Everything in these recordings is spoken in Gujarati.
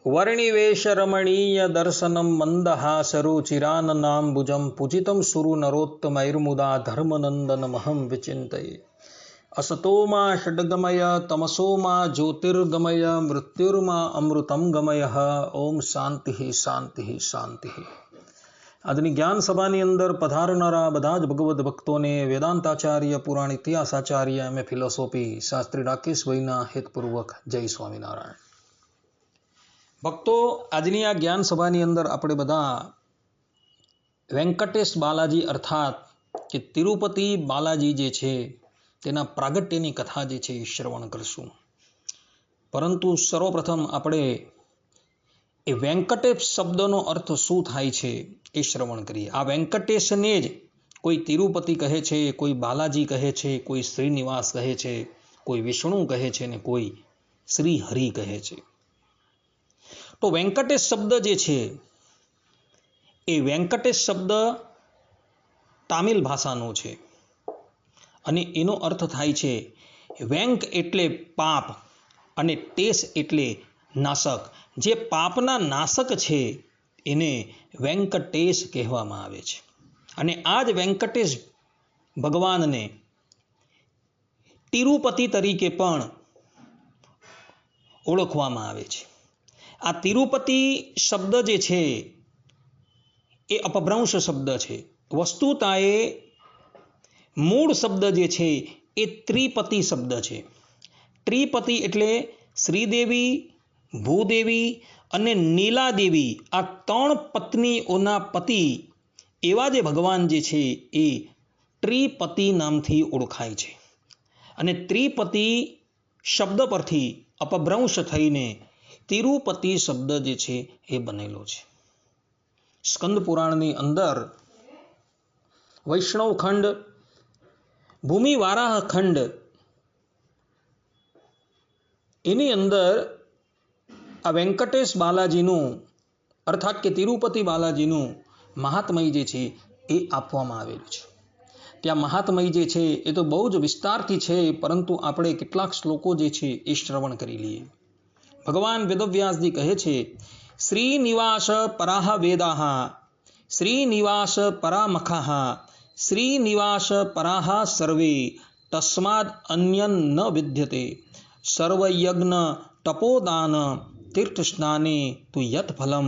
वर्णिवेश रमणीय दर्शनम मंदहासरुचिराननाम्बुजं पूजितं सुरु नरोत्तमैर्मुदा धर्मनंदनमहं विचिन्तये। असतो मा षड्गमय तमसो मा ज्योतिर्गमय मृत्युर्मा अमृतं गमय। ओम शांति शांति शांति। આજની જ્ઞાન સભાની અંદર પધારનારા બધા જ ભગવદ્ ભક્તોને વેદાંતાચાર્ય પુરાણ ઇતિહાસાચાર્ય એમ ફિલોસોફી શાસ્ત્રી રાકેશભાઈના હેતપૂર્વક જય સ્વામિનારાયણ। ભક્તો, આજની આ જ્ઞાન સભાની અંદર આપણે બધા વેંકટેશ બાલાજી અર્થાત કે તિરુપતિ બાલાજી જે છે તેના પ્રાગટ્યની કથા જે છે એ શ્રવણ કરશું। પરંતુ સર્વપ્રથમ આપણે એ વેંકટેશ શબ્દનો અર્થ શું થાય છે એ શ્રવણ કરીએ। આ વેંકટેશને જ કોઈ તિરુપતિ કહે છે, કોઈ બાલાજી કહે છે, કોઈ શ્રીનિવાસ કહે છે, કોઈ વિષ્ણુ કહે છે ને કોઈ શ્રી હરિ કહે છે। તો વેંકટેશ શબ્દ જે છે એ વેંકટેશ શબ્દ તામિલ ભાષાનો છે અને એનો અર્થ થાય છે વેંક એટલે પાપ અને ટેસ એટલે નાશક। જે પાપના નાશક છે એને વેંકટેશ કહેવામાં આવે છે અને આ જ વેંકટેશ ભગવાનને તિરુપતિ તરીકે પણ ઓળખવામાં આવે છે। આ તિરુપતિ શબ્દ જે છે એ અપભ્રંશ શબ્દ છે। વસ્તુતાએ મૂળ શબ્દ જે છે એ ત્રિપતિ શબ્દ છે। ત્રિપતિ એટલે શ્રીદેવી, ભૂદેવી અને નીલાદેવી, આ ત્રણ પત્નીઓના પતિ એવા જે ભગવાન જે છે એ ત્રિપતિ નામથી ઓળખાય છે અને ત્રિપતિ શબ્દ પરથી અપભ્રંશ થઈને તિરુપતિ શબ્દ જે છે એ બનેલો છે। સ્કંદ પુરાણની અંદર વૈષ્ણવ ખંડ, ભૂમિ વારાહ ખંડ એની અંદર આ વેંકટેશ બાલાજીનું અર્થાત કે તિરુપતિ બાલાજીનું મહાત્મય જે છે એ આપવામાં આવેલું છે। ત્યાં મહાત્મય જે છે એ તો બહુ જ વિસ્તારથી છે, પરંતુ આપણે કેટલાક શ્લોકો જે છે એ શ્રવણ કરી લઈએ। ભગવાન વેદવ્યાસજી કહે છે, શ્રીનિવાસ પરાહ વેદાહ, શ્રીનિવાસ પરામખાહ, શ્રીનિવાસ પરાહ સર્વે, તસ્માદ અન્યન ન વિદ્યતે, સર્વયજ્ઞ તપોદાન તીર્થ સ્નાને તુ યત ફલમ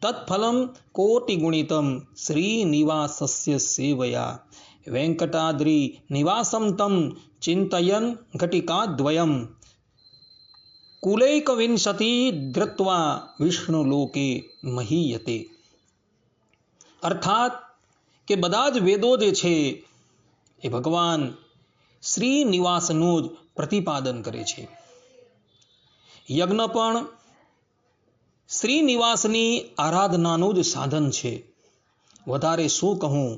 તત્ફલમ કોટિગુણિતમ શ્રીનિવાસસ્ય સેવયા, વેંકટાદ્રી નિવાસમ તમ ચિંતયન ઘટિકાદ્વયમ, કુલૈકવિંશતિ ધૃત્વા વિષ્ણુલોકે મહીયતે। અર્થાત કે બધા જ વેદો જે છે એ ભગવાન શ્રીનિવાસનું જ પ્રતિપાદન કરે છે। યજ્ઞ પણ શ્રીનિવાસની આરાધનાનું જ સાધન છે। વધારે શું કહું,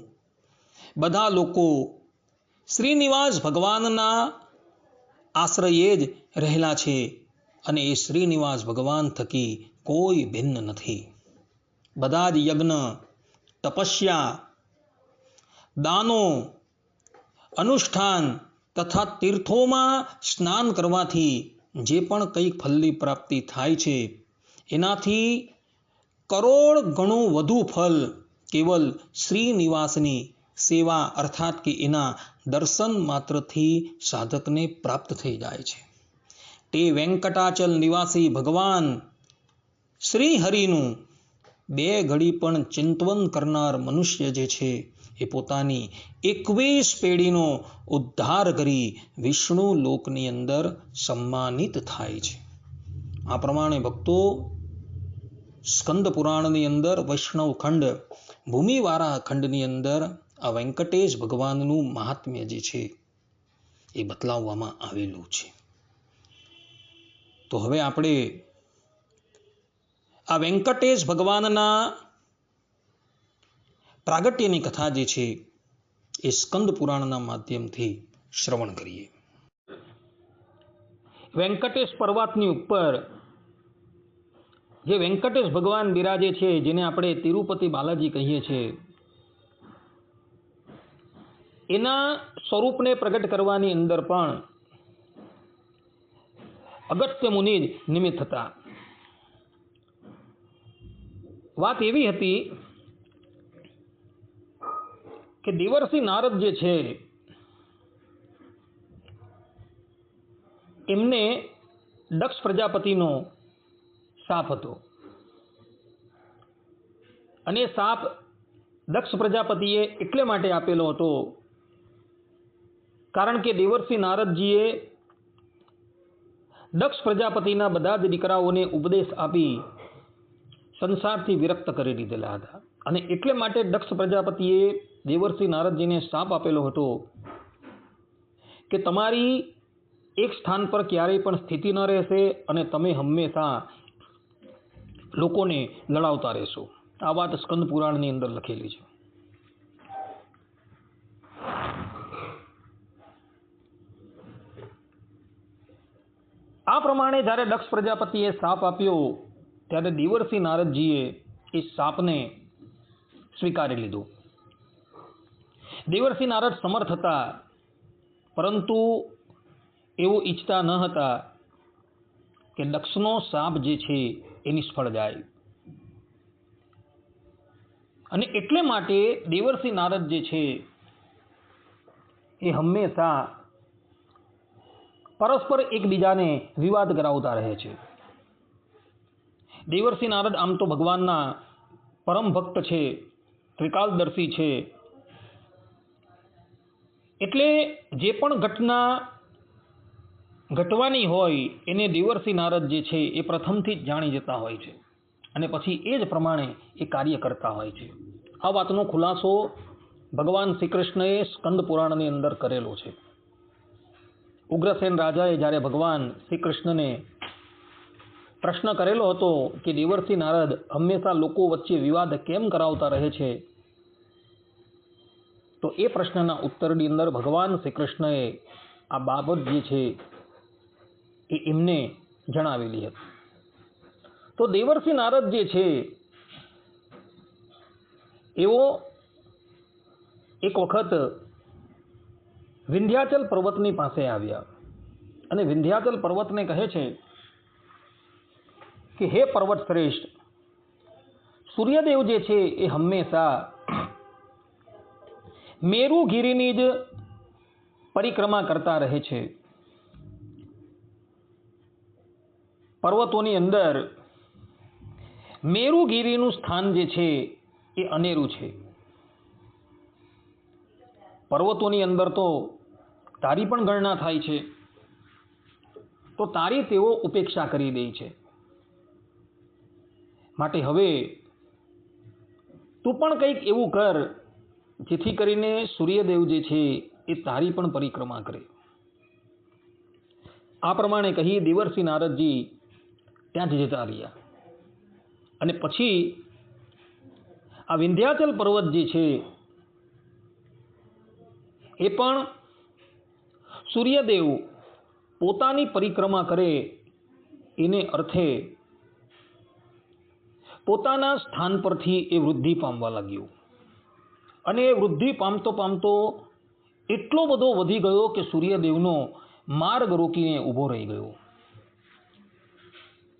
બધા લોકો શ્રીનિવાસ ભગવાનના આશ્રયે જ રહેલા છે અને એ શ્રીનિવાસ ભગવાન થકી કોઈ ભિન્ન નથી। બધા જ યજ્ઞ, તપસ્યા, દાનો, અનુષ્ઠાન તથા તીર્થોમાં સ્નાન કરવાથી જે પણ કંઈ ફલની પ્રાપ્તિ થાય છે એનાથી કરોડ ગણું વધુ ફલ કેવલ શ્રીનિવાસની સેવા અર્થાત કે એના દર્શન માત્રથી સાધકને પ્રાપ્ત થઈ જાય છે। તે વેંકટાચલ નિવાસી ભગવાન શ્રી હરિનું બે ઘડી પણ ચિંતવન કરનાર મનુષ્ય જે છે એ પોતાની 21 પેઢીનો ઉદ્ધાર કરી વિષ્ણુ લોકની અંદર સન્માનિત થાય છે। આ પ્રમાણે ભક્તો, સ્કંદ પુરાણની અંદર વૈષ્ણવ ખંડ, ભૂમિ વારાહ ખંડની અંદર આ વેંકટેશ ભગવાનનું મહાત્મ્ય જે છે એ બતલાવવામાં આવેલું છે। તો હવે આપણે આ વેંકટેશ ભગવાનના પ્રાગટ્યની કથા જે છે એ સ્કંદ પુરાણના માધ્યમથી શ્રવણ કરીએ। વેંકટેશ પર્વતની ઉપર જે વેંકટેશ ભગવાન બિરાજે છે, જેને આપણે તિરુપતિ બાલાજી કહીએ છીએ, એના સ્વરૂપને પ્રગટ કરવાની અંદર પણ અગસ્ત્ય મુનિ જ નિમિત્ત હતા। વાત એવી હતી કે દેવર્ષિ નારદ જે છે એમને દક્ષ પ્રજાપતિનો શાપ હતો અને શાપ દક્ષ પ્રજાપતિએ એટલે માટે આપેલો હતો કારણ કે દેવર્ષિ નારદજીએ દક્ષ પ્રજાપતિના બધા જ દીકરાઓને ઉપદેશ આપી સંસારથી વિરક્ત કરી દીધેલા હતા અને એટલે માટે દક્ષ પ્રજાપતિએ દેવર્ષિ નારદજીને શાપ આપેલો હતો કે તમારી એક સ્થાન પર ક્યારેય પણ સ્થિતિ ન રહેશે અને તમે હંમેશા લોકોને લડાવતા રહેશો. આ વાત સ્કંદ પુરાણની અંદર લખેલી છે. આ પ્રમાણે જ્યારે દક્ષ પ્રજાપતિએ શાપ આપ્યો ત્યારે દેવર્ષિ નારદજીએ એ શાપને સ્વીકારી લીધો. દેવર્ષિ નારદ સમર્થ હતા, પરંતુ એવું ઈચ્છતા ન હતા કે દક્ષનો શાપ જે છે એ નિષ્ફળ જાય અને એટલે માટે દેવર્ષિ નારદ જે છે એ હંમેશા પરસ્પર એકબીજાને વિવાદ કરાવતા રહે છે. દેવર્ષિ નારદ આમ તો ભગવાનના પરમ ભક્ત છે, ત્રિકાલદર્શી છે, એટલે જે પણ ઘટના ઘટવાની હોય એને દેવર્ષિ નારદ જે છે એ પ્રથમથી જ જાણી જતા હોય છે અને પછી એ જ પ્રમાણે એ કાર્ય કરતા હોય છે. આ વાતનો ખુલાસો ભગવાન શ્રી કૃષ્ણએ સ્કંદ પુરાણની અંદર કરેલો છે. ઉગ્રસેન રાજાએ જ્યારે ભગવાન શ્રી કૃષ્ણને પ્રશ્ન કરેલો હતો કે દેવર્ષિ નારદ હંમેશા લોકો વચ્ચે વિવાદ કેમ કરાવતા રહે છે, તો એ પ્રશ્નના ઉત્તરની અંદર ભગવાન શ્રી કૃષ્ણએ આ બાબત જે છે એ એમને જણાવેલી હતી. તો દેવર્ષિ નારદ જે છે એવો એક વખત વિંધ્યાચલ પર્વતની પાસે આવ્યા અને વિંધ્યાચલ પર્વતને કહે છે કે હે પર્વત શ્રેષ્ઠ, સૂર્યદેવ જે છે એ હંમેશા મેરુગીરીની જ પરિક્રમા કરતા રહે છે. પર્વતોની અંદર મેરુગીરીનું સ્થાન જે છે એ અનેરું છે. પર્વતોની અંદર તો તારી પણ ગણના થાય છે, તો તારી તેઓ ઉપેક્ષા કરી દે છે. માટે હવે તું પણ કંઈક એવું કર જેથી કરીને સૂર્યદેવ જે છે એ તારી પણ પરિક્રમા કરે. આ પ્રમાણે કહી દેવર્ષિ નારદજી ત્યાં જ જતા રહ્યા અને પછી આ વિંધ્યાચલ પર્વત જે છે એ પણ સૂર્યદેવ પોતાની પરિક્રમા કરે એને અર્થે પોતાના સ્થાન પરથી એ વૃદ્ધિ પામવા લાગ્યું અને એ વૃદ્ધિ પામતો પામતો એટલો બધો વધી ગયો કે સૂર્યદેવનો માર્ગ રોકીને ઊભો રહી ગયો.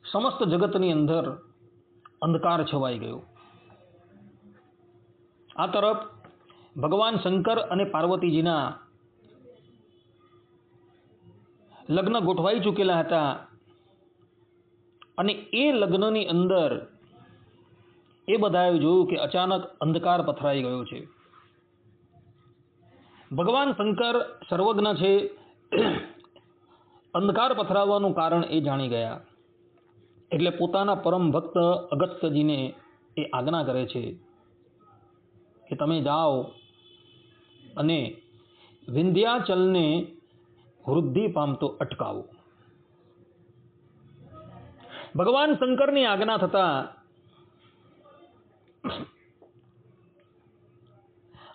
સમસ્ત જગતની અંદર અંધકાર છવાઈ ગયો. આ તરફ ભગવાન શંકર અને પાર્વતીજીના લગ્ન ગોઠવાઈ ચૂકેલા હતા અને એ લગ્નની અંદર એ બધાએ જોયું કે અચાનક અંધકાર પથરાઈ ગયો છે. ભગવાન શંકર સર્વજ્ઞ છે, અંધકાર પથરાવાનું કારણ એ જાણી ગયા એટલે પોતાના પરમ ભક્ત અગસ્ત્યજીને એ આજ્ઞા કરે છે કે તમે જાઓ અને વિંધ્યાચલને વૃદ્ધિ પામતો અટકાવો. ભગવાન શંકરની આજ્ઞા થતા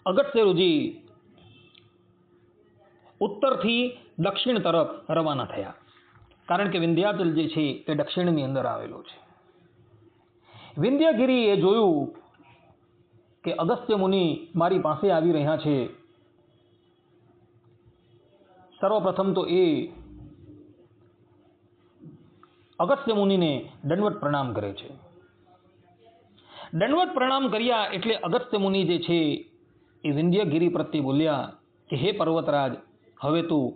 અગસ્ત્યજી ઉત્તરથી દક્ષિણ તરફ રવાના થયા, કારણ કે વિંધ્યાચલ જે છે એ દક્ષિણની અંદર આવેલો છે. વિંધ્યગિરીએ જોયું કે અગસ્ત્ય મુનિ મારી પાસે આવી રહ્યા છે. સર્વપ્રથમ તો એ અગસ્ત્ય મુનિને દંડવત પ્રણામ કરે છે દંડવત પ્રણામ કર્યા એટલે અગસ્ત્ય મુનિ જે છે એ વિંધ્યગીરી પ્રત્યે બોલ્યા કે હે પર્વતરાજ, હવે તું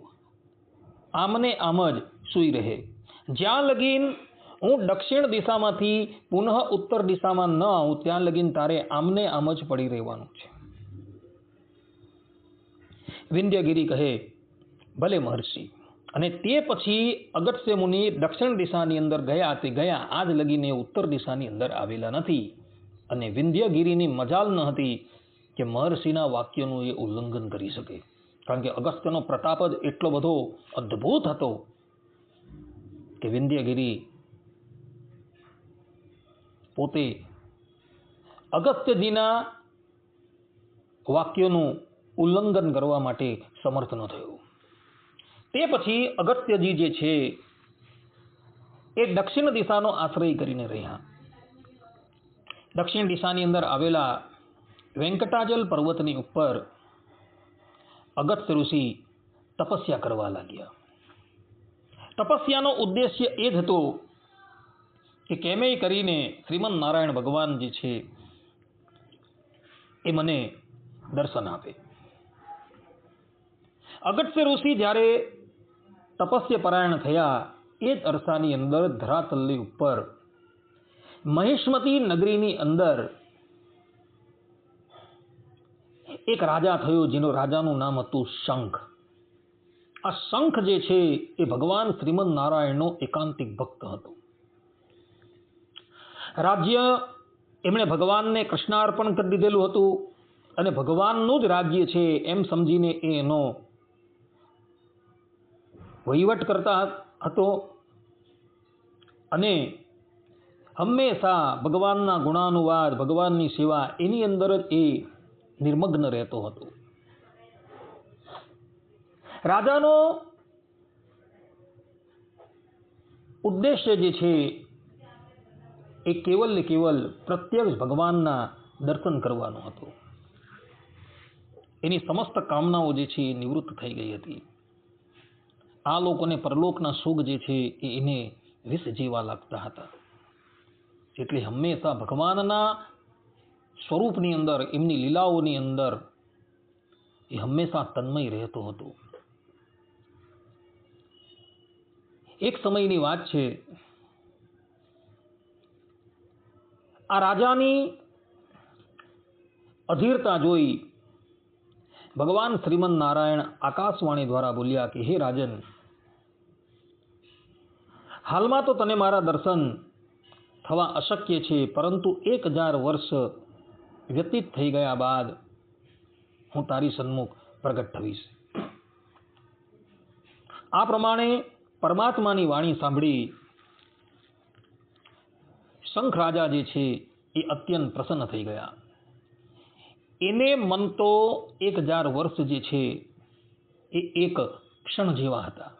આમને આમ જ સૂઈ રહે. જ્યાં લગીન હું દક્ષિણ દિશામાંથી પુનઃ ઉત્તર દિશામાં ન આવું ત્યાં લગીન તારે આમને આમ જ પડી રહેવાનું છે. વિંધ્યગીરી કહે ભલે મહર્ષિ. અને તે પછી અગસ્ત્ય મુનિ દક્ષિણ દિશાની અંદર ગયા તે ગયા આજ લગીને ઉત્તર દિશાની અંદર આવેલા નથી. અને વિંધ્યગીરીની મજાલ ન હતી કે મહર્ષિના વાક્યનું એ ઉલ્લંઘન કરી શકે. કારણ કે અગસ્ત્યનો પ્રતાપ જ એટલો બધો અદ્ભુત હતો કે વિંધ્યગીરી પોતે અગસ્ત્યજીના વાક્યોનું ઉલ્લંઘન કરવા માટે સમર્થ ન થયું. તે પછી અગસ્ત્યજી જે છે એ દક્ષિણ દિશાનો આશ્રય કરીને રહ્યા. દક્ષિણ દિશાની અંદર આવેલા વેંકટાચલ પર્વતની ઉપર અગસ્ત્ય ઋષિ તપસ્યા કરવા લાગ્યા. તપસ્યાનો ઉદ્દેશ્ય એ જ હતો કે કેમેય કરીને શ્રીમન નારાયણ ભગવાન જે છે એ મને દર્શન આપે. અગસ્ત્ય ઋષિ જ્યારે તપસ્યા પરાયણ થયા એ જ અરસાની અંદર ધરાતલની ઉપર મહિષ્મતી નગરીની અંદર એક રાજા થયો જેનો રાજાનું નામ હતું શંખ. આ શંખ જે છે એ ભગવાન શ્રીમન નારાયણનો એકાંતિક ભક્ત હતો. રાજ્ય એમણે ભગવાનને કૃષ્ણાર્પણ કરી દીધેલું હતું અને ભગવાનનું જ રાજ્ય છે એમ સમજીને એનો વહીવટ કરતા હતો અને હંમેશા ભગવાનના ગુણાનુવાદ, ભગવાનની સેવા એની અંદર જ એ નિર્મગ્ન રહેતો હતો. રાજાનો ઉદ્દેશ્ય જે છે એ કેવલ ને કેવલ પ્રત્યક્ષ ભગવાનના દર્શન કરવાનો હતો. એની સમસ્ત કામનાઓ જે છે એ નિવૃત્ત થઈ ગઈ હતી. આ લોકોને પરલોકના સુખ જે છે એ એને વિષ જેવા લાગતા હતા. એટલે હંમેશા ભગવાનના સ્વરૂપની અંદર, એમની લીલાઓની અંદર એ હંમેશા તન્મય રહેતો હતો. એક સમયની વાત છે, આ રાજાની અધીરતા જોઈ ભગવાન શ્રીમન નારાયણ આકાશવાણી દ્વારા બોલ્યા કે હે રાજન, હાલમાં તો તને મારા દર્શન થવા અશક્ય છે, પરંતુ 1000 વર્ષ વ્યતીત થઈ ગયા બાદ હું તારી સન્મુખ પ્રગટ થઈશ. આ પ્રમાણે પરમાત્માની વાણી સાંભળી શંખ રાજા જે છે એ અત્યંત પ્રસન્ન થઈ ગયા. એને મન તો 1000 વર્ષ જે છે એ એક ક્ષણ જેવા હતા.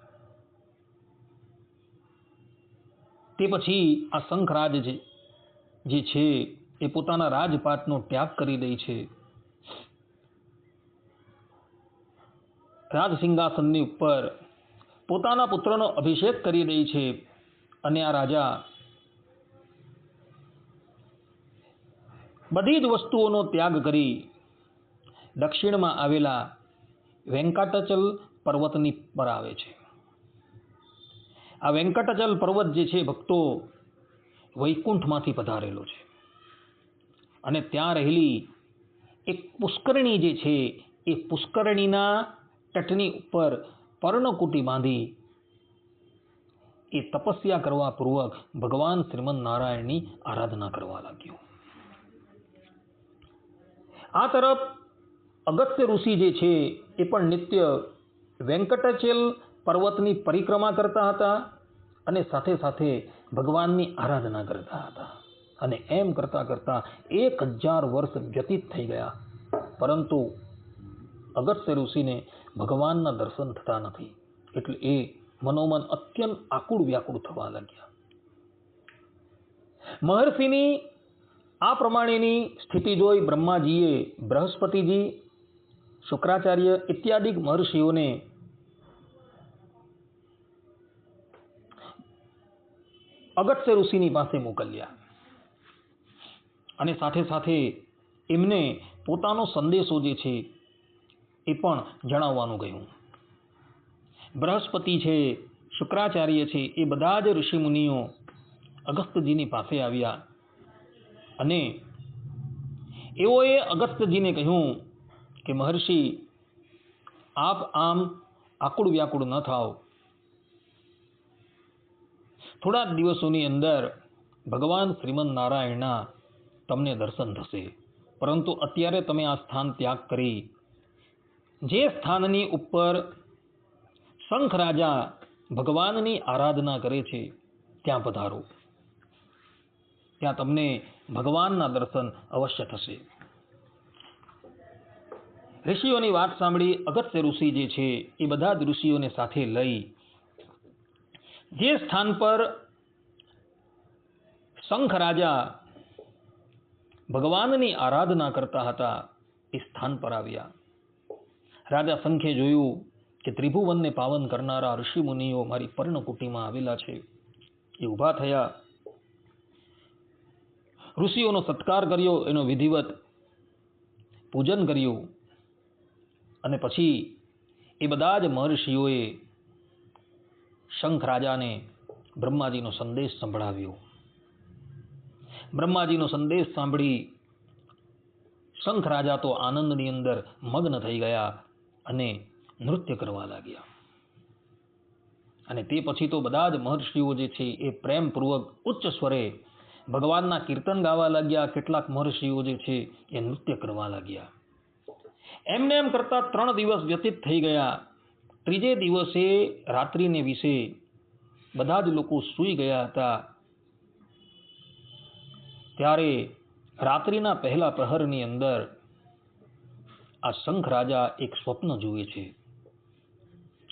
તે પછી આ શંખરાજ જે છે એ પોતાના રાજપાટનો ત્યાગ કરી દે છે. રાજસિંહાસનની ઉપર પોતાના પુત્રનો અભિષેક કરી દે છે અને આ રાજા બધી જ વસ્તુઓનો ત્યાગ કરી દક્ષિણમાં આવેલા વેંકટાચલ પર્વતની પર આવે છે. આ વેંકટાચલ પર્વત જે છે ભક્તો વૈકુંઠમાંથી પધારેલો છે અને ત્યાં રહેલી એક પુષ્કરણી જે છે એ પુષ્કરણીના તટની ઉપર પર્ણકુટી બાંધી એ તપસ્યા કરવા પૂર્વક ભગવાન શ્રીમન નારાયણની આરાધના કરવા લાગ્યો. આ તરફ અગસ્ત્ય ઋષિ જે છે એ પણ નિત્ય વેંકટાચલ પર્વતની પરિક્રમા કરતા હતા અને સાથે સાથે ભગવાનની આરાધના કરતા હતા. અને એમ કરતા કરતા 1000 વર્ષ વ્યતીત થઈ ગયા, પરંતુ અગસ્ત્ય ઋષિને ભગવાનના દર્શન થતા નથી. એટલે એ મનોમન અત્યંત આકુળ વ્યાકુળ થવા લાગ્યા. મહર્ષિની આ પ્રમાણેની સ્થિતિ જોઈ બ્રહ્માજીએ બૃહસ્પતિજી, શુક્રાચાર્ય ઇત્યાદિ મહર્ષિઓને અગસ્ત્ય ઋષિની પાસે મોકલ્યા અને સાથે સાથે એમને પોતાનો સંદેશો જે છે એ પણ જણાવવાનું કહ્યું. બૃહસ્પતિ છે, શુક્રાચાર્ય છે, એ બધા જ ઋષિમુનિઓ અગસ્ત્યજીની પાસે આવ્યા અને એઓએ અગસ્ત્યજીને કહ્યું કે મહર્ષિ, આપ આમ આકુળ વ્યાકુળ ન થાઓ. થોડા જ દિવસોની અંદર ભગવાન શ્રીમદ નારાયણના તમને દર્શન થશે, પરંતુ અત્યારે તમે આ સ્થાન ત્યાગ કરી જે સ્થાનની ઉપર શંખ રાજા ભગવાનની આરાધના કરે છે ત્યાં પધારો. ત્યાં તમને ભગવાનના દર્શન અવશ્ય થશે. ઋષિઓની વાત સાંભળી અગસ્ત્ય ઋષિ જે છે એ બધા જ ઋષિઓને સાથે લઈ જે સ્થાન પર શંખ રાજા ભગવાનની આરાધના કરતા હતા એ સ્થાન પર આવ્યા. રાજા શંખે જોયું કે ત્રિભુવનને પાવન કરનારા ઋષિ મુનિઓ મારી પર્ણકુટીમાં આવેલા છે. એ ઊભા થયા, ઋષિઓનો સત્કાર કર્યો, એનો વિધિવત પૂજન કર્યું અને પછી એ બધા જ મહર્ષિઓએ શંખ રાજાને બ્રહ્માજીનો સંદેશ સંભળાવ્યો. બ્રહ્માજીનો સંદેશ સાંભળી શંખ રાજા તો આનંદની અંદર મગ્ન થઈ ગયા અને નૃત્ય કરવા લાગ્યા. અને તે પછી તો બધા જ મહર્ષિઓ જે છે એ પ્રેમપૂર્વક ઉચ્ચ સ્વરે ભગવાનના કીર્તન ગાવા લાગ્યા. કેટલાક મહર્ષિઓ જે છે એ નૃત્ય કરવા લાગ્યા. એમને એમ કરતા 3 દિવસ વ્યતીત થઈ ગયા. ત્રીજે દિવસે રાત્રિને વિશે બધા જ લોકો સૂઈ ગયા હતા. ત્યારે રાત્રિના પહેલા પ્રહરની અંદર આ શંખ રાજા એક સ્વપ્ન જુએ છે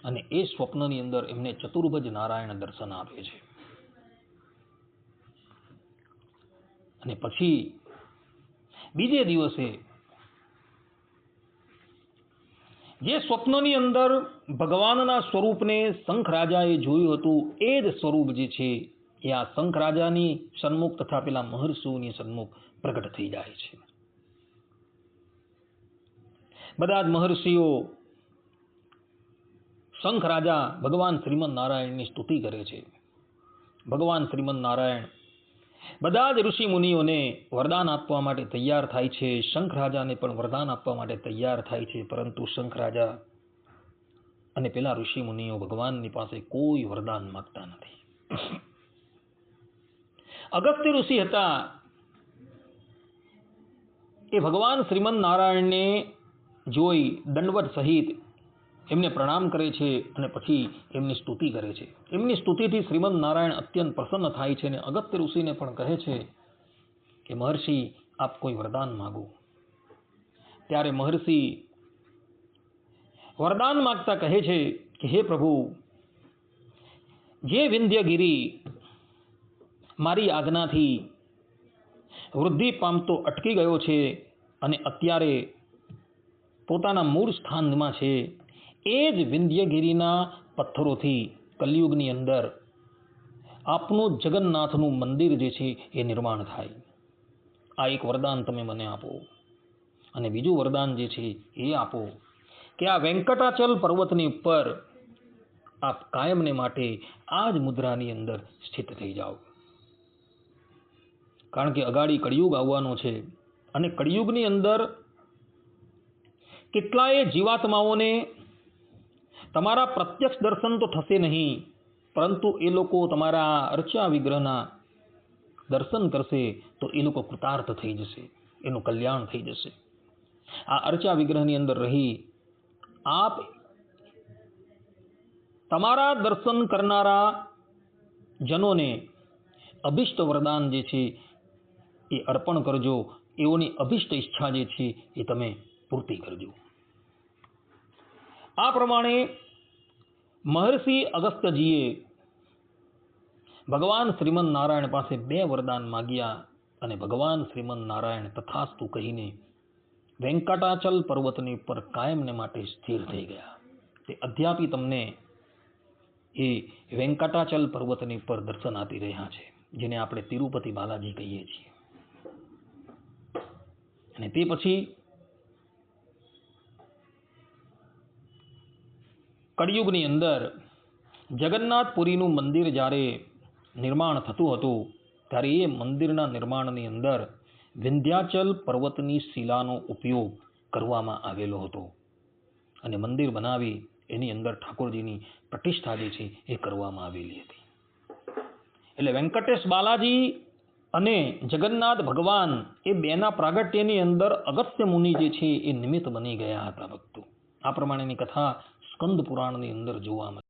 અને એ સ્વપ્નની અંદર એમને ચતુર્ભુજ નારાયણ દર્શન આપે છે. અને પછી બીજે દિવસે જે સ્વપ્નની અંદર ભગવાનના સ્વરૂપને શંખ રાજાએ જોયું હતું એ જ સ્વરૂપ જે છે એ આ શંખ રાજાની સન્મુખ તથા પેલા મહર્ષિઓની સન્મુખ પ્રગટ થઈ જાય છે. બધા જ મહર્ષિઓ શંખ રાજા ભગવાન શ્રીમદ નારાયણની સ્તુતિ કરે છે. ભગવાન શ્રીમદ નારાયણ બધા જ ઋષિ મુનિઓને વરદાન આપવા માટે તૈયાર થાય છે. શંખ રાજાને પણ વરદાન આપવા માટે તૈયાર થાય છે. પરંતુ શંખ રાજા અને પેલા ઋષિ મુનિઓ ભગવાનની પાસે કોઈ વરદાન માંગતા નથી. અગસ્ત્ય ઋષિ હતા એ ભગવાન શ્રીમદ નારાયણને જોઈ દંડવત સહિત એમને પ્રણામ કરે છે અને પછી એમની સ્તુતિ કરે છે. એમની સ્તુતિથી શ્રીમદ નારાયણ અત્યંત પ્રસન્ન થાય છે અને અગસ્ત્ય ઋષિને પણ કહે છે કે મહર્ષિ, આપ કોઈ વરદાન માગો. ત્યારે મહર્ષિ વરદાન માગતા કહે છે કે હે પ્રભુ, જે વિંધ્યગિરી મારી આજ્ઞાથી વૃદ્ધિ પામતો અટકી ગયો છે અને અત્યારે પોતાના મૂળ સ્થાનમાં છે, એ જ વિંધ્યગિરીના પથ્થરોથી કલયુગની અંદર આપનું જગન્નાથનું મંદિર જે છે એ નિર્માણ થાય. આ એક વરદાન તમે મને આપો. અને બીજું વરદાન જે છે એ આપો કે આ વેંકટાચલ પર્વતની ઉપર આપ કાયમને માટે આ જ મુદ્રાની અંદર સ્થિત થઈ જાઓ. કારણ કે અગાડી કળિયુગ આવવાનો છે અને કળિયુગની અંદર કેટલાય જીવાત્માઓને તમારા પ્રત્યક્ષ દર્શન તો થશે નહીં, પરંતુ એ લોકો તમારા અર્ચા વિગ્રહના દર્શન કરશે તો એ લોકો કૃતાર્થ થઈ જશે, એનું કલ્યાણ થઈ જશે. આ અર્ચા વિગ્રહની અંદર રહી આપ તમારા દર્શન કરનારા જનોને અભિષ્ટ વરદાન જે છે એ અર્પણ કરજો. એઓની અભિષ્ટ ઈચ્છા જે છે એ તમે પૂર્તિ કરજો. આ પ્રમાણે મહર્ષિ અગસ્ત્યજીએ ભગવાન શ્રીમદ નારાયણ પાસે 2 વરદાન માગ્યા અને ભગવાન શ્રીમદ નારાયણ તથાસ્તુ કહીને વેંકટાચલ પર્વતની ઉપર કાયમને માટે સ્થિર થઈ ગયા. તે અધ્યાપી તમને એ વેંકટાચલ પર્વતની ઉપર દર્શન આપી રહ્યા છે, જેને આપણે તિરુપતિ બાલાજી કહીએ છીએ. અને તે પછી કળિયુગની અંદર જગન્નાથપુરીનું મંદિર જ્યારે નિર્માણ થતું હતું ત્યારે એ મંદિરના નિર્માણની અંદર વિંધ્યાચલ પર્વતની શિલાનો ઉપયોગ કરવામાં આવેલો હતો અને મંદિર બનાવી એની અંદર ઠાકોરજીની પ્રતિષ્ઠા જે છે એ કરવામાં આવેલી હતી. એટલે વેંકટેશ બાલાજી અને જગન્નાથ ભગવાન એ બેના પ્રાગટ્યની અંદર અગસ્ત્ય મુનિ જે છે એ નિમિત્ત બની ગયા હતા ભક્તો. આ પ્રમાણેની કથા સ્કંદ પુરાણની અંદર જોવા મળે.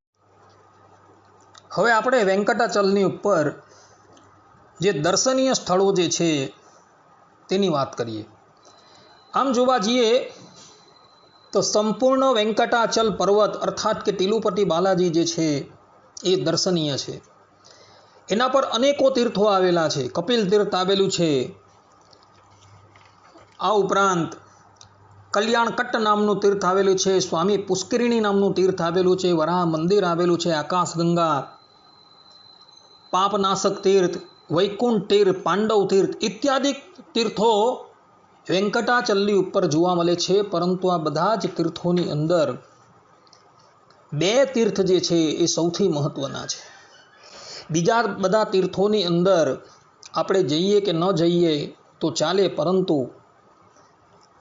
હવે આપણે વેંકટાચલની ઉપર જે દર્શનીય સ્થળો જે છે તેની વાત કરીએ. આમ જોવા જઈએ તો સંપૂર્ણ વેંકટાચલ પર્વત અર્થાત કે તિરુપતિ બાલાજી જે છે એ દર્શનીય છે. એના પર અનેકો તીર્થો આવેલા છે. કપિલ તીર્થ આવેલું છે. આ ઉપરાંત કલ્યાણકટ્ટ નામનું તીર્થ આવેલું છે. સ્વામી પુષ્કરિણી નામનું તીર્થ આવેલું છે. વરાહ મંદિર આવેલું છે. આકાશગંગા, પાપનાશક તીર્થ, વૈકુંઠ તીર્થ, પાંડવ તીર્થ ઇત્યાદિ તીર્થો વેંકટાચલની ઉપર જોવા મળે છે. પરંતુ આ બધા જ તીર્થોની અંદર બે તીર્થ જે છે એ સૌથી મહત્વના છે. બીજા બધા તીર્થોની અંદર આપણે જઈએ કે ન જઈએ તો ચાલે, પરંતુ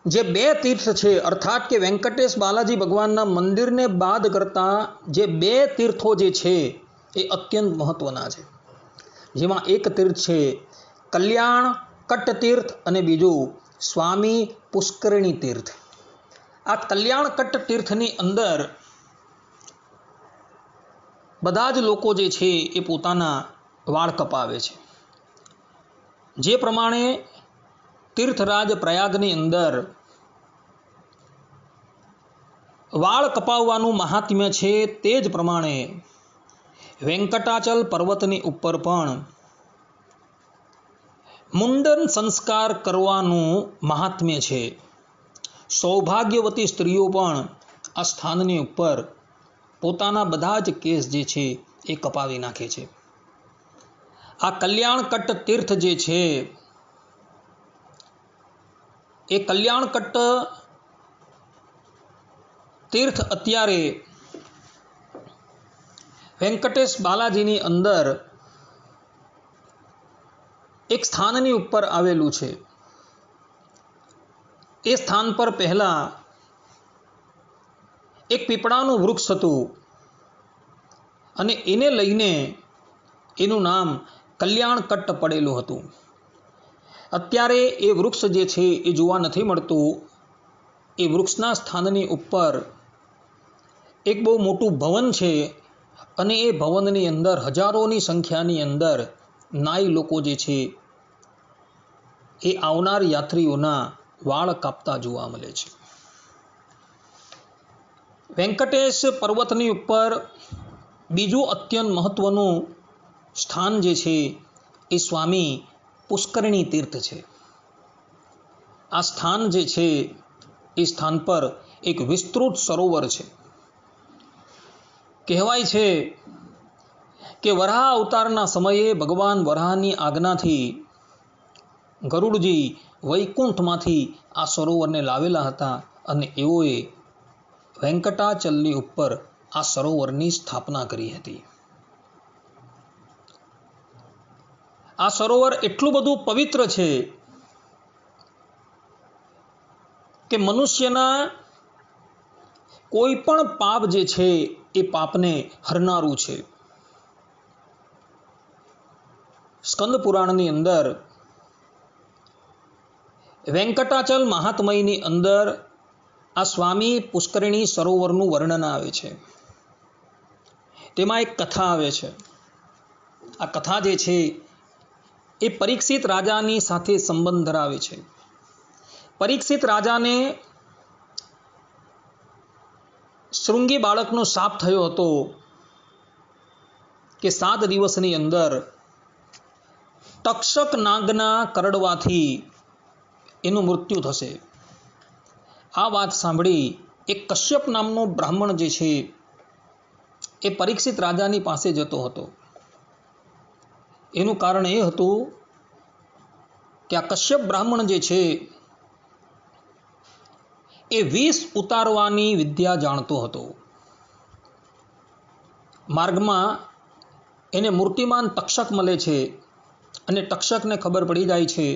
જે બે તીર્થ છે અર્થાત કે વેંકટેશ બાલાજી ભગવાનના મંદિરને બાદ કરતા જે બે તીર્થો જે છે એ અત્યંત મહત્વના છે. જેમાં એક તીર્થ છે કલ્યાણકટ્ટ તીર્થ અને બીજું સ્વામી પુષ્કરિણી તીર્થ. આ કલ્યાણકટ્ટ તીર્થની અંદર બધા જ લોકો જે છે એ પોતાના વાળ કપાવે છે. જે પ્રમાણે તીર્થરાજ પ્રયાગની અંદર વાળ કપાવવાનું મહાત્મ્ય છે, તે જ પ્રમાણે વેંકટાચલ પર્વતની ઉપર પણ મુંડન સંસ્કાર કરવાનું મહાત્મ્ય છે. સૌભાગ્યવતી સ્ત્રીઓ પણ આ સ્થાનની ઉપર પોતાના બધા જ કેસ જે છે એ કપાવી નાખે છે. આ કલ્યાણકટ્ટ તીર્થ જે છે એ કલ્યાણકટ્ટ તીર્થ અત્યારે વેંકટેશ બાલાજીની અંદર એક સ્થાનની ઉપર આવેલું છે. એ સ્થાન પર પહેલા એક પીપળાનું વૃક્ષ હતું અને એને લઈને એનું નામ કલ્યાણકટ્ટ પડેલું હતું. અત્યારે એ વૃક્ષ જે છે એ જોવા નથી મળતું. એ વૃક્ષના સ્થાનની ઉપર એક બહુ મોટું ભવન છે અને એ ભવનની અંદર હજારોની સંખ્યાની અંદર નાઈ લોકો જે છે એ આવનાર યાત્રીઓના વાળ કાપતા જોવા મળે છે. વેંકટેશ પર્વતની ઉપર બીજું અત્યંત મહત્વનું સ્થાન જે છે એ સ્વામી પુષ્કરિણી તીર્થ છે. આ સ્થાન જે છે એ સ્થાન પર એક વિસ્તૃત સરોવર છે. કહેવાય છે કે વરાહ અવતારના સમયે ભગવાન વરાહની આજ્ઞાથી ગરુડજી વૈકુંઠમાંથી આ સરોવરને લાવેલા હતા અને એઓએ વેંકટાચલની ઉપર આ સરોવરની સ્થાપના કરી હતી. આ સરોવર એટલું બધું પવિત્ર છે કે મનુષ્યના કોઈ પણ પાપ જે છે એ પાપને હરનારું છે. સ્કંદ પુરાણની અંદર વેંકટાચલ મહાત્મયની અંદર આ સ્વામી પુષ્કરિણી સરોવરનું વર્ણન આવે છે. તેમાં એક કથા આવે છે. આ કથા જે છે એ પરીક્ષિત રાજાની સાથે સંબંધ ધરાવે છે. પરીક્ષિત રાજાને શૃંગી બાળકનો શાપ થયો હતો કે 7 દિવસની અંદર તક્ષક નાગના કરડવાથી એનું મૃત્યુ થશે. આ વાત સાંભળી એક કશ્યપ નામનો બ્રાહ્મણ જે છે એ પરીક્ષિત રાજાની પાસે જતો હતો. એનું કારણ એ હતું કે આ કશ્યપ બ્રાહ્મણ જે છે એ વિષ ઉતારવાની વિદ્યા જાણતો હતો. માર્ગમાં એને મૂર્તિમાન તક્ષક મળે છે અને તક્ષકને ખબર પડી જાય છે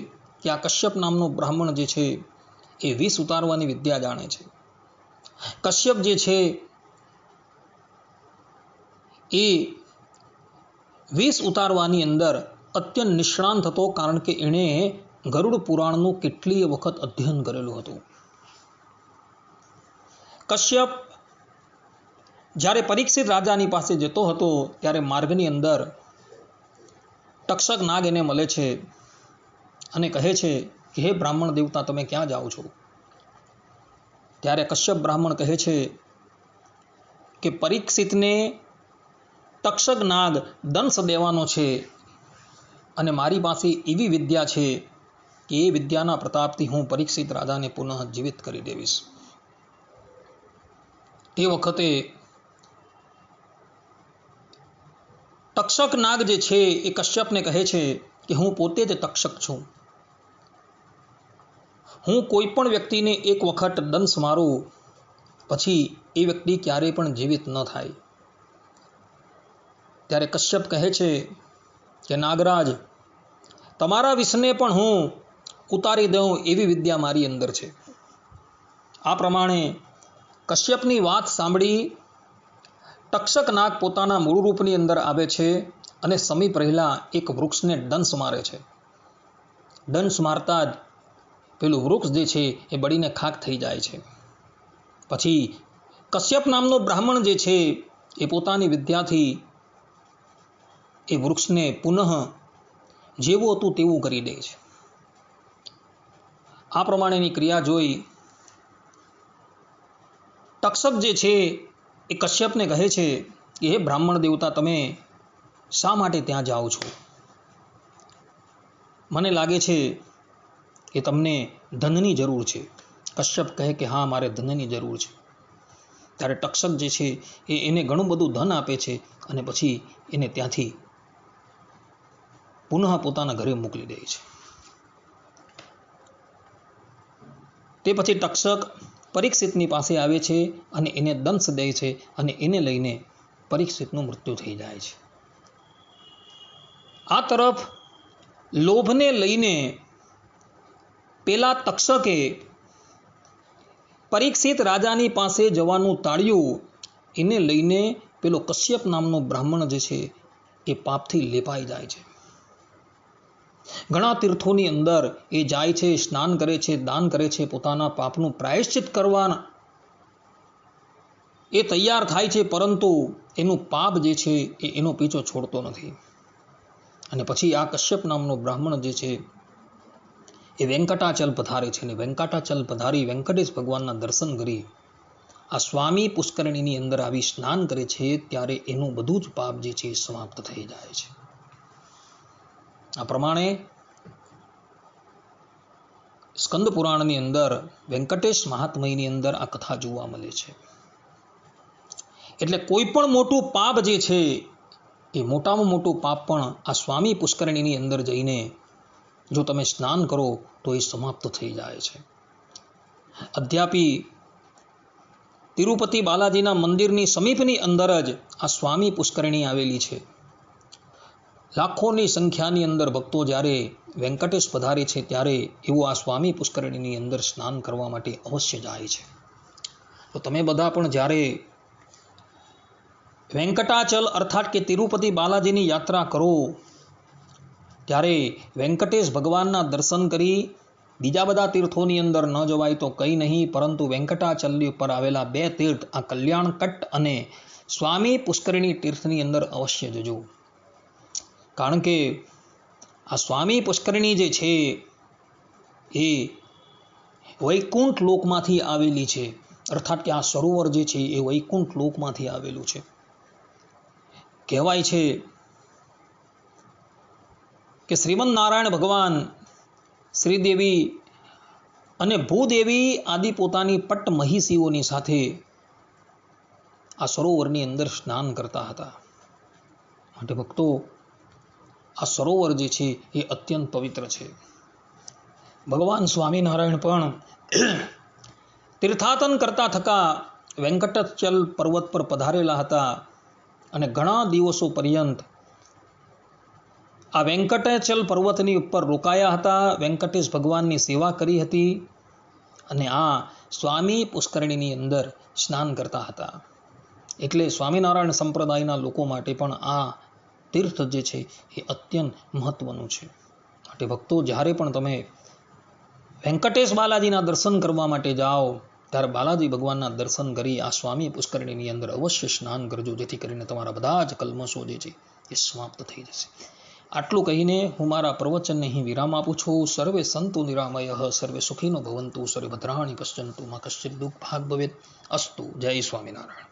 કે આ કશ્યપ નામનો બ્રાહ્મણ જે છે એ વિષ ઉતારવાની વિદ્યા જાણે છે. કશ્યપ જે છે એ વિષ ઉતારવાની અંદર અત્યંત નિષ્ણાંત હતો, કારણ કે એણે ગરુડ પુરાણનું કેટલીય વખત અધ્યયન કરેલું હતું. કશ્યપ જ્યારે પરીક્ષિત રાજાની પાસે જતો હતો ત્યારે માર્ગની અંદર તક્ષક નાગ એને મળે છે અને કહે છે કે હે બ્રાહ્મણ દેવતા, તમે ક્યાં જાઓ છો? ત્યારે કશ્યપ બ્રાહ્મણ કહે છે કે પરીક્ષિતને તક્ષક નાગ દંશ દેવાનો છે અને મારી પાસે એવી વિદ્યા છે કે એ વિદ્યાના પ્રતાપથી હું પરીક્ષિત રાજાને પુનઃ જીવિત કરી દેવીશ. તે વખતે તક્ષક નાગ જે છે એ કશ્યપને કહે છે કે હું પોતે જ તક્ષક છું. હું કોઈ પણ વ્યક્તિને એક વખત દંશ મારું પછી એ વ્યક્તિ ક્યારેય પણ જીવિત ન થાય. ત્યારે કશ્યપ કહે છે કે નાગરાજ, તમારા વિષને પણ હું ઉતારી દઉં એવી વિદ્યા મારી અંદર છે. આ પ્રમાણે કશ્યપની વાત સાંભળી તક્ષક નાગ પોતાના મૂળ રૂપની અંદર આવે છે અને સમીપ રહેલા એક વૃક્ષને દંશ મારે છે. દંશ મારતા જ પેલું વૃક્ષ જે છે એ બળીને ખાખ થઈ જાય છે. પછી કશ્યપ નામનો બ્રાહ્મણ જે છે એ પોતાની વિદ્યાથી એ વૃક્ષને પુનઃ જેવું હતું તેવું કરી દે છે. આ પ્રમાણેની ક્રિયા જોઈ તક્ષક જે છે એ કશ્યપને કહે છે કે હે બ્રાહ્મણ દેવતા, તમે શા માટે ત્યાં જાઓ છો? મને લાગે છે કે તમને ધનની જરૂર છે. કશ્યપ કહે કે હા, મારે ધનની જરૂર છે. ત્યારે તક્ષક જે છે એ એને ઘણું બધું ધન આપે છે અને પછી એને ત્યાંથી પુનઃ પોતાના ઘરે મોકલી દે છે. તે પછી તક્ષક પરીક્ષિતની પાસે આવે છે અને એને દંશ દે છે અને એને લઈને પરીક્ષિતનું મૃત્યુ થઈ જાય છે. આ તરફ લોભને લઈને પેલા તક્ષકે પરીક્ષિત રાજાની પાસે જવાનું ટાળ્યું. એને લઈને પેલો કશ્યપ નામનો બ્રાહ્મણ જે છે એ પાપથી લેપાઈ જાય છે. ઘણા તીર્થોની અંદર એ જાય છે, સ્નાન કરે છે, દાન કરે છે, પોતાના પાપનું પ્રાયશ્ચિત કરવા એ તૈયાર થાય છે, પરંતુ એનું પાપ જે છે એ એનો પીછો છોડતો નથી. અને પછી આ કશ્યપ નામનો બ્રાહ્મણ જે છે એ વેંકટાચલ પધારે છે અને વેંકટાચલ પધારી વેંકટેશ ભગવાનના દર્શન કરી આ સ્વામી પુષ્કરણીની અંદર આવી સ્નાન કરે છે. ત્યારે એનું બધું જ પાપ જે છે એ સમાપ્ત થઈ જાય છે. આ પ્રમાણે સ્કંદ પુરાણની અંદર વેંકટેશ મહાત્મયની અંદર આ કથા જોવા મળે છે. એટલે કોઈ પણ મોટું પાપ જે છે એ મોટામાં મોટું પાપ પણ આ સ્વામી પુષ્કરણીની અંદર જઈને જો તમે સ્નાન કરો તો એ સમાપ્ત થઈ જાય છે. અદ્યાપી તિરુપતિ બાલાજીના મંદિરની સમીપની અંદર જ આ સ્વામી પુષ્કરણી આવેલી છે. લાખોની સંખ્યાની અંદર ભક્તો જ્યારે વેંકટેશ પધારે છે ત્યારે એવું આ સ્વામી પુષ્કરણીની અંદર સ્નાન કરવા માટે અવશ્ય જાય છે. તો તમે બધા પણ જ્યારે વેંકટાચલ અર્થાત કે તિરુપતિ બાલાજીની યાત્રા કરો ત્યારે વેંકટેશ ભગવાનના દર્શન કરી બીજા બધા તીર્થોની અંદર ન જવાય તો કંઈ નહીં, પરંતુ વેંકટાચલની ઉપર આવેલા 2 તીર્થ આ કલ્યાણકટ્ટ અને સ્વામી પુષ્કરણી તીર્થની અંદર અવશ્ય જજો. કારણ કે આ સ્વામી પુષ્કરણી જે છે એ વૈકુંઠ લોકમાંથી આવેલી છે. અર્થાત કે આ સરોવર જે છે એ વૈકુંઠ લોકમાંથી આવેલું છે. કહેવાય છે કે શ્રીમદ નારાયણ ભગવાન શ્રીદેવી અને ભૂદેવી આદિ પોતાની પટ્ટ મહિષીઓની સાથે આ સરોવરની અંદર સ્નાન કરતા હતા. માટે ભક્તો, આ સરોવર જે છે એ અત્યંત પવિત્ર છે. ભગવાન સ્વામિનારાયણ પણ તીર્થાટન કરતા થકા વેંકટાચલ પર્વત પર પધારેલા હતા અને ઘણા દિવસો પર્યંત આ વેંકટાચલ પર્વતની ઉપર રોકાયા હતા, વેંકટેશ ભગવાનની સેવા કરી હતી અને આ સ્વામી પુષ્કરણીની અંદર સ્નાન કરતા હતા. એટલે સ્વામિનારાયણ સંપ્રદાયના લોકો માટે પણ આ તીર્થ જે છે એ અત્યંત મહત્વનું છે. માટે ભક્તો, જ્યારે પણ તમે વેંકટેશ બાલાજીના દર્શન કરવા માટે જાઓ ત્યારે બાલાજી ભગવાનના દર્શન કરી આ સ્વામી પુષ્કરણીની અંદર અવશ્ય સ્નાન કરજો, જેથી કરીને તમારા બધા જ કલ્મશો જે છે એ સમાપ્ત થઈ જશે. આટલું કહીને હું મારા પ્રવચનને અહીં વિરામ આપું છું. સર્વે સંતુ નિરામય સર્વે સુખીનો ભવંતુ સર્વે ભદ્રાણી પશ્યંતુ માં કશ્ચિત દુઃખ ભાગ ભવેત. અસ્તુ. જય સ્વામિનારાયણ.